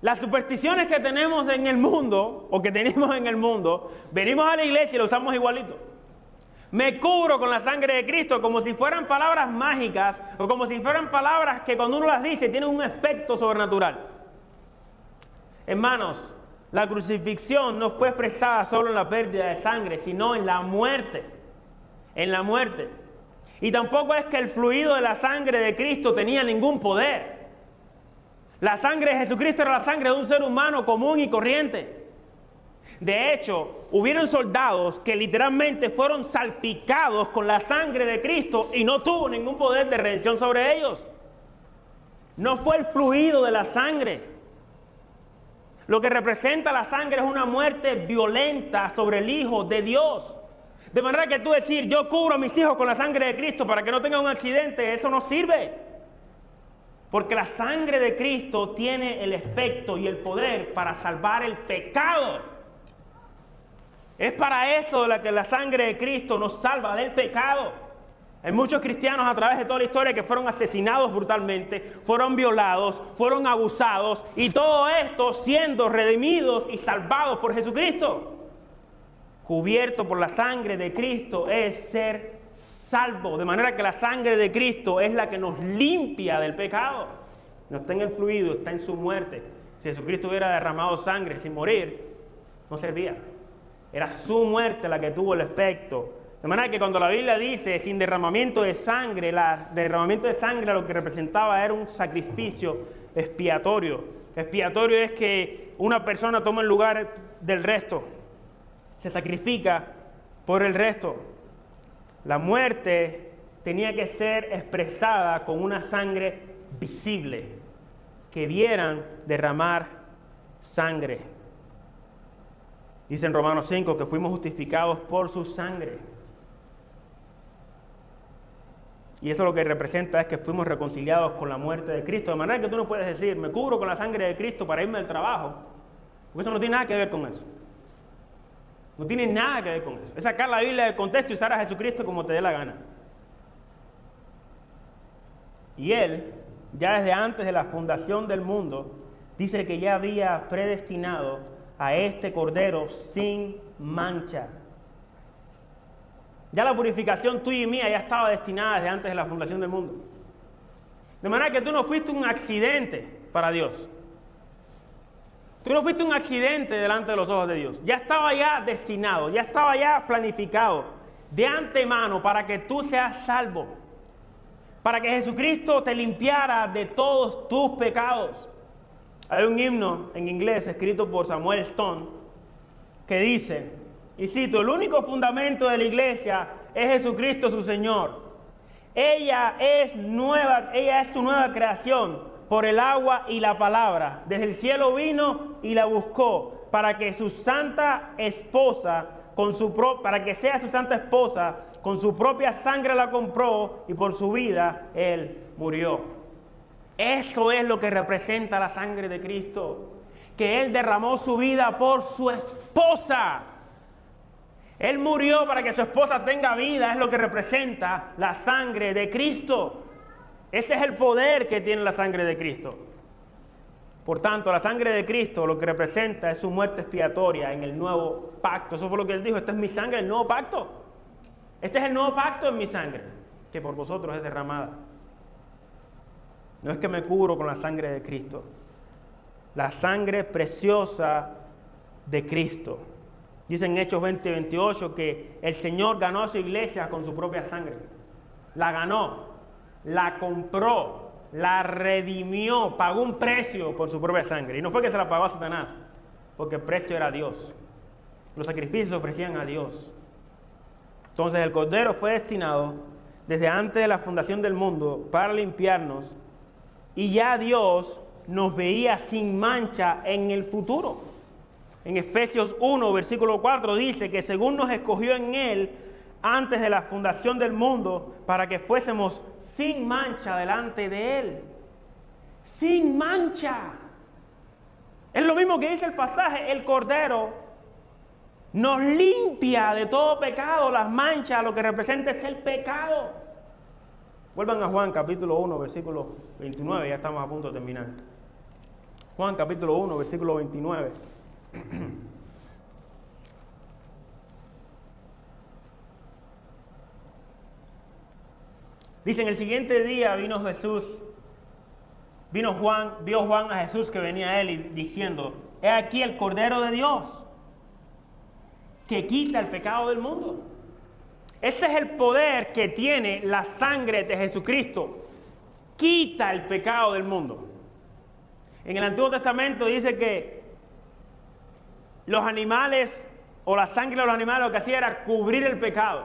Las supersticiones que tenemos en el mundo, o que tenemos en el mundo, venimos a la iglesia y lo usamos igualito. Me cubro con la sangre de Cristo, como si fueran palabras mágicas, o como si fueran palabras que cuando uno las dice tienen un efecto sobrenatural. Hermanos, la crucifixión no fue expresada solo en la pérdida de sangre, sino en la muerte. En la muerte. Y tampoco es que el fluido de la sangre de Cristo tenía ningún poder. La sangre de Jesucristo era la sangre de un ser humano común y corriente. De hecho, hubieron soldados que literalmente fueron salpicados con la sangre de Cristo y no tuvo ningún poder de redención sobre ellos. No fue el fluido de la sangre. Lo que representa la sangre es una muerte violenta sobre el Hijo de Dios. De manera que tú decir, yo cubro a mis hijos con la sangre de Cristo para que no tengan un accidente, eso no sirve. Porque la sangre de Cristo tiene el efecto y el poder para salvar el pecado. Es para eso que la sangre de Cristo nos salva del pecado. Hay muchos cristianos a través de toda la historia que fueron asesinados brutalmente, fueron violados, fueron abusados, y todo esto siendo redimidos y salvados por Jesucristo. Cubierto por la sangre de Cristo es ser salvo, de manera que la sangre de Cristo es la que nos limpia del pecado. No está en el fluido, está en su muerte. Si Jesucristo hubiera derramado sangre sin morir, no servía. Era su muerte la que tuvo el efecto. De manera que cuando la Biblia dice sin derramamiento de sangre, el derramamiento de sangre lo que representaba era un sacrificio expiatorio. Expiatorio es que una persona toma el lugar del resto, se sacrifica por el resto. La muerte tenía que ser expresada con una sangre visible, que vieran derramar sangre. Dice en Romanos 5 que fuimos justificados por su sangre. Y eso lo que representa es que fuimos reconciliados con la muerte de Cristo. De manera que tú no puedes decir, me cubro con la sangre de Cristo para irme al trabajo. Porque eso no tiene nada que ver con eso. No tiene nada que ver con eso. Es sacar la Biblia del contexto y usar a Jesucristo como te dé la gana. Y Él ya desde antes de la fundación del mundo, dice que ya había predestinado a este Cordero sin mancha. Ya la purificación tuya y mía ya estaba destinada desde antes de la fundación del mundo. De manera que tú no fuiste un accidente para Dios. Tú no fuiste un accidente delante de los ojos de Dios. Ya estaba ya destinado, ya estaba ya planificado de antemano para que tú seas salvo. Para que Jesucristo te limpiara de todos tus pecados. Hay un himno en inglés escrito por Samuel Stone que dice, y cito, el único fundamento de la iglesia es Jesucristo su Señor. Ella es su nueva creación por el agua y la palabra. Desde el cielo vino y la buscó para que su santa esposa, para que sea su santa esposa, con su propia sangre la compró y por su vida Él murió. Eso es lo que representa la sangre de Cristo, que Él derramó su vida por su esposa. Él murió para que su esposa tenga vida, es lo que representa la sangre de Cristo. Ese es el poder que tiene la sangre de Cristo. Por tanto, la sangre de Cristo lo que representa es su muerte expiatoria en el nuevo pacto. Eso fue lo que Él dijo, esta es mi sangre, el nuevo pacto. Este es el nuevo pacto en mi sangre, que por vosotros es derramada. No es que me cubro con la sangre de Cristo. La sangre preciosa de Cristo. Dice en Hechos 20:28 que el Señor ganó a su iglesia con su propia sangre. La ganó, la compró, la redimió, pagó un precio por su propia sangre. Y no fue que se la pagó a Satanás, porque el precio era Dios. Los sacrificios se ofrecían a Dios. Entonces el Cordero fue destinado desde antes de la fundación del mundo para limpiarnos, y ya Dios nos veía sin mancha en el futuro. En Efesios 1, versículo 4 dice que según nos escogió en Él antes de la fundación del mundo para que fuésemos sin mancha delante de Él. Sin mancha. Es lo mismo que dice el pasaje, el Cordero nos limpia de todo pecado. Las manchas lo que representa es el pecado. Vuelvan a Juan capítulo 1, versículo 29, ya estamos a punto de terminar. Juan capítulo 1, versículo 29. Dice, en el siguiente día vio Juan a Jesús que venía a él y diciendo, he aquí el Cordero de Dios que quita el pecado del mundo. Ese es el poder que tiene la sangre de Jesucristo. Quita el pecado del mundo. En el Antiguo Testamento dice que los animales o la sangre de los animales lo que hacía era cubrir el pecado.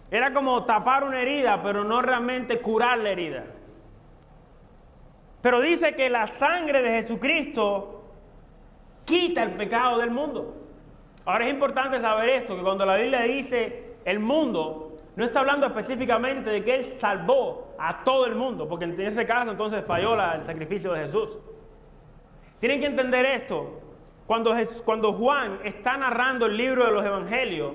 Era como tapar una herida, pero no realmente curar la herida. Pero dice que la sangre de Jesucristo quita el pecado del mundo. Ahora es importante saber esto, que cuando la Biblia dice el mundo, no está hablando específicamente de que Él salvó a todo el mundo, porque en ese caso entonces falló el sacrificio de Jesús. Tienen que entender esto. Cuando Juan está narrando el libro de los Evangelios,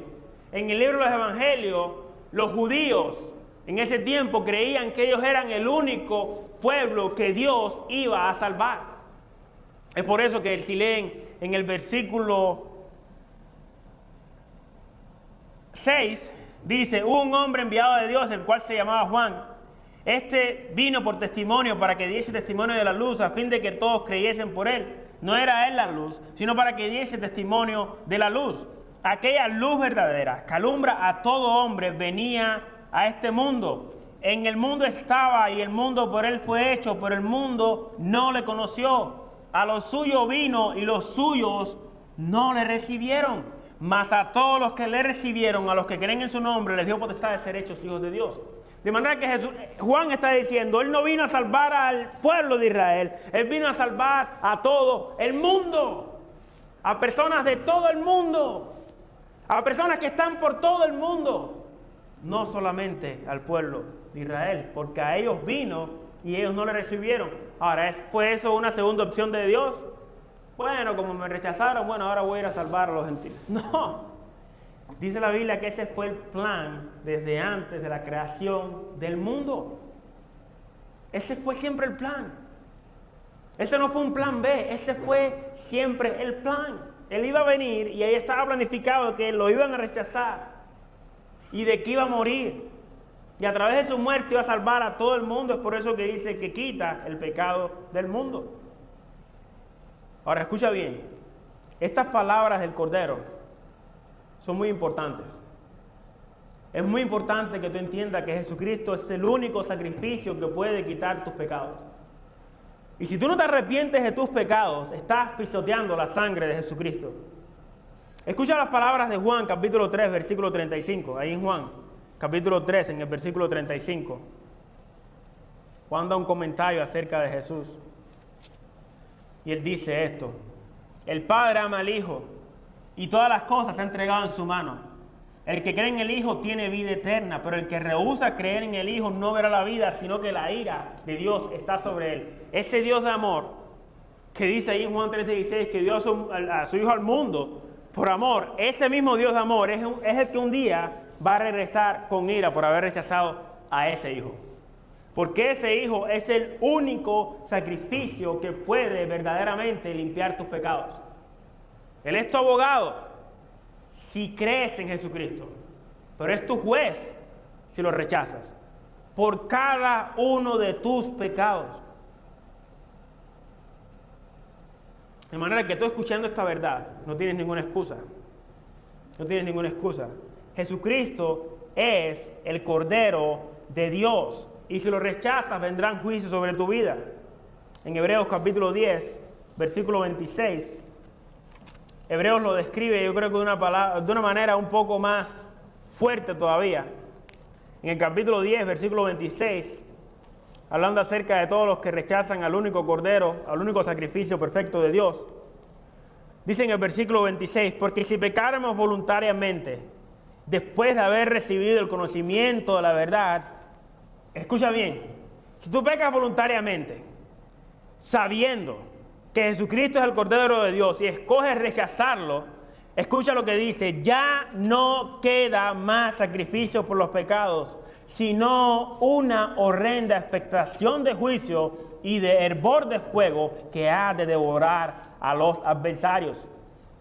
en el libro de los Evangelios, los judíos en ese tiempo creían que ellos eran el único pueblo que Dios iba a salvar. Es por eso que si leen en el versículo 6, dice, hubo un hombre enviado de Dios, el cual se llamaba Juan. Este vino por testimonio para que diese testimonio de la luz, a fin de que todos creyesen por él. No era él la luz, sino para que diese testimonio de la luz. Aquella luz verdadera, que alumbra a todo hombre, venía a este mundo. En el mundo estaba y el mundo por él fue hecho, pero el mundo no le conoció. A los suyos vino y los suyos no le recibieron. Mas a todos los que le recibieron, a los que creen en su nombre, les dio potestad de ser hechos hijos de Dios. De manera que Juan está diciendo, Él no vino a salvar al pueblo de Israel, Él vino a salvar a todo el mundo, a personas de todo el mundo, a personas que están por todo el mundo, no solamente al pueblo de Israel, porque a ellos vino y ellos no le recibieron. Ahora, ¿fue eso una segunda opción de Dios? Bueno, como me rechazaron, bueno, ahora voy a ir a salvar a los gentiles. No. Dice la Biblia que ese fue el plan desde antes de la creación del mundo. Ese fue siempre el plan. Ese no fue un plan B, ese fue siempre el plan. Él iba a venir y ahí estaba planificado que lo iban a rechazar y de que iba a morir. Y a través de su muerte iba a salvar a todo el mundo. Es por eso que dice que quita el pecado del mundo. Ahora escucha bien, estas palabras del Cordero son muy importantes. Es muy importante que tú entiendas que Jesucristo es el único sacrificio que puede quitar tus pecados. Y si tú no te arrepientes de tus pecados, estás pisoteando la sangre de Jesucristo. Escucha las palabras de Juan, capítulo 3, versículo 35. Ahí en Juan, capítulo 3, en el versículo 35. Juan da un comentario acerca de Jesús. Y él dice esto: el Padre ama al Hijo y todas las cosas se han entregado en su mano. El que cree en el Hijo tiene vida eterna, pero el que rehúsa creer en el Hijo no verá la vida, sino que la ira de Dios está sobre él. Ese Dios de amor, que dice ahí en Juan 3:16, que dio a su Hijo al mundo por amor, ese mismo Dios de amor es el que un día va a regresar con ira por haber rechazado a ese Hijo. Porque ese Hijo es el único sacrificio que puede verdaderamente limpiar tus pecados. Él es tu abogado si crees en Jesucristo, pero es tu juez si lo rechazas, por cada uno de tus pecados. De manera que tú, escuchando esta verdad, no tienes ninguna excusa. No tienes ninguna excusa. Jesucristo es el Cordero de Dios, y si lo rechazas vendrán juicios sobre tu vida. En Hebreos capítulo 10, versículo 26, Hebreos lo describe, yo creo que de una manera un poco más fuerte todavía. En el capítulo 10, versículo 26, hablando acerca de todos los que rechazan al único Cordero, al único sacrificio perfecto de Dios, dice en el versículo 26, porque si pecáramos voluntariamente, después de haber recibido el conocimiento de la verdad, escucha bien, si tú pecas voluntariamente, sabiendo que Jesucristo es el Cordero de Dios y escoges rechazarlo, escucha lo que dice: ya no queda más sacrificio por los pecados, sino una horrenda expectación de juicio y de hervor de fuego que ha de devorar a los adversarios.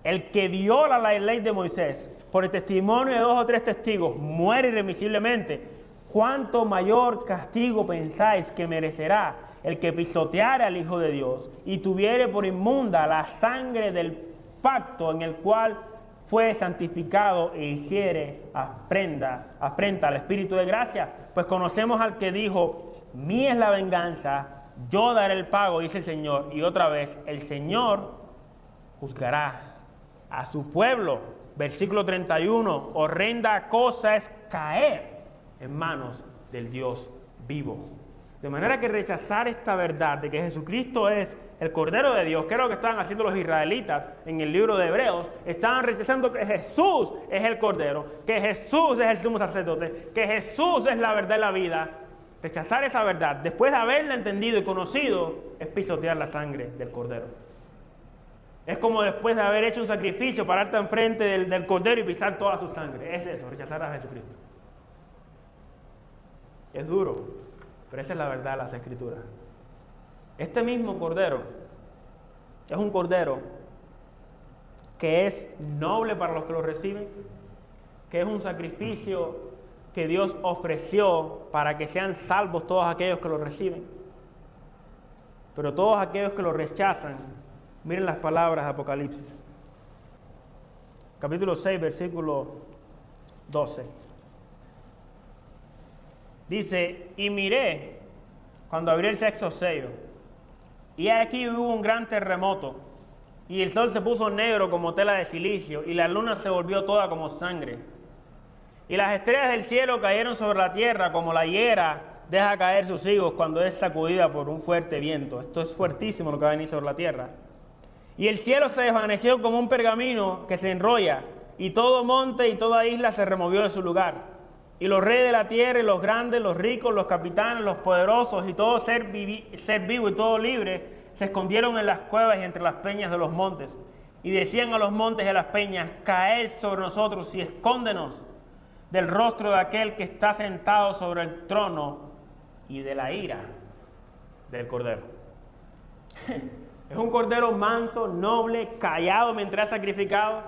El que viola la ley de Moisés por el testimonio de 2 o 3 testigos muere irremisiblemente. ¿Cuánto mayor castigo pensáis que merecerá el que pisoteare al Hijo de Dios y tuviere por inmunda la sangre del pacto en el cual fue santificado e hiciere afrenta al Espíritu de gracia? Pues conocemos al que dijo: mía es la venganza, yo daré el pago, dice el Señor. Y otra vez, el Señor juzgará a su pueblo. Versículo 31, horrenda cosa es caer en manos del Dios vivo. De manera que rechazar esta verdad de que Jesucristo es el Cordero de Dios, que es lo que estaban haciendo los israelitas en el libro de Hebreos, estaban rechazando que Jesús es el Cordero, que Jesús es el sumo sacerdote, que Jesús es la verdad y la vida. Rechazar esa verdad, después de haberla entendido y conocido, es pisotear la sangre del Cordero. Es como después de haber hecho un sacrificio, pararte enfrente del Cordero y pisar toda su sangre. Es eso, rechazar a Jesucristo. Es duro, pero esa es la verdad de las Escrituras. Este mismo Cordero es un Cordero que es noble para los que lo reciben, que es un sacrificio que Dios ofreció para que sean salvos todos aquellos que lo reciben. Pero todos aquellos que lo rechazan, miren las palabras de Apocalipsis. Capítulo 6, versículo 12. Dice: y miré cuando abrió el 6º sello, y aquí hubo un gran terremoto, y el sol se puso negro como tela de silicio, y la luna se volvió toda como sangre. Y las estrellas del cielo cayeron sobre la tierra como la higuera deja caer sus higos cuando es sacudida por un fuerte viento. Esto es fuertísimo lo que va a venir sobre la tierra. Y el cielo se desvaneció como un pergamino que se enrolla, y todo monte y toda isla se removió de su lugar. Y los reyes de la tierra, y los grandes, los ricos, los capitanes, los poderosos, y todo ser vivo y todo libre, se escondieron en las cuevas y entre las peñas de los montes. Y decían a los montes y a las peñas: caed sobre nosotros y escóndenos del rostro de aquel que está sentado sobre el trono y de la ira del cordero. Es un cordero manso, noble, callado mientras es sacrificado,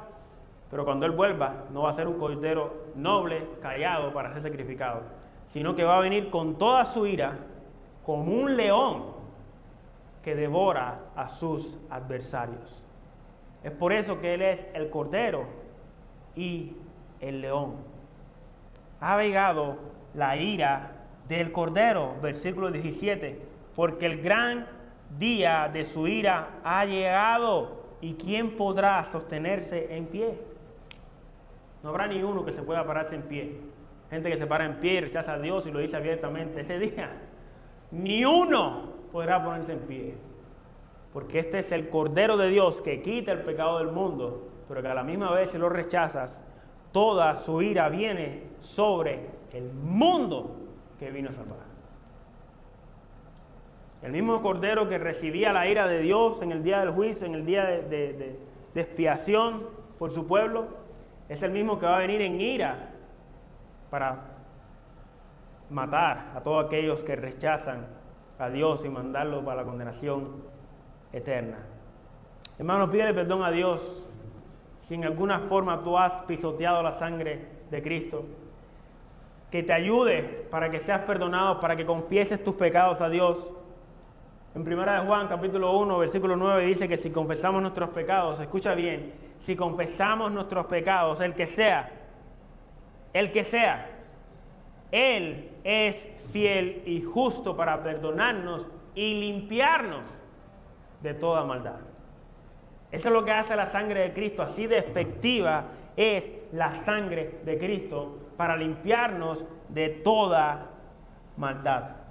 pero cuando Él vuelva no va a ser un cordero noble, callado para ser sacrificado, sino que va a venir con toda su ira como un león que devora a sus adversarios. Es por eso que Él es el cordero y el león. Ha llegado la ira del cordero, versículo 17, porque el gran día de su ira ha llegado, y ¿quién podrá sostenerse en pie? No habrá ni uno que se pueda pararse en pie. Gente que se para en pie y rechaza a Dios y lo dice abiertamente. Ese día, ni uno podrá ponerse en pie. Porque este es el Cordero de Dios que quita el pecado del mundo, pero que a la misma vez, si lo rechazas, toda su ira viene sobre el mundo que vino a salvar. El mismo Cordero que recibía la ira de Dios en el día del juicio, en el día de expiación por su pueblo, es el mismo que va a venir en ira para matar a todos aquellos que rechazan a Dios y mandarlo para la condenación eterna. Hermano, pídele perdón a Dios si en alguna forma tú has pisoteado la sangre de Cristo. Que te ayude para que seas perdonado, para que confieses tus pecados a Dios. En 1 Juan capítulo 1, versículo 9 dice que si confesamos nuestros pecados, escucha bien, si confesamos nuestros pecados, el que sea, Él es fiel y justo para perdonarnos y limpiarnos de toda maldad. Eso es lo que hace la sangre de Cristo, así de efectiva es la sangre de Cristo para limpiarnos de toda maldad.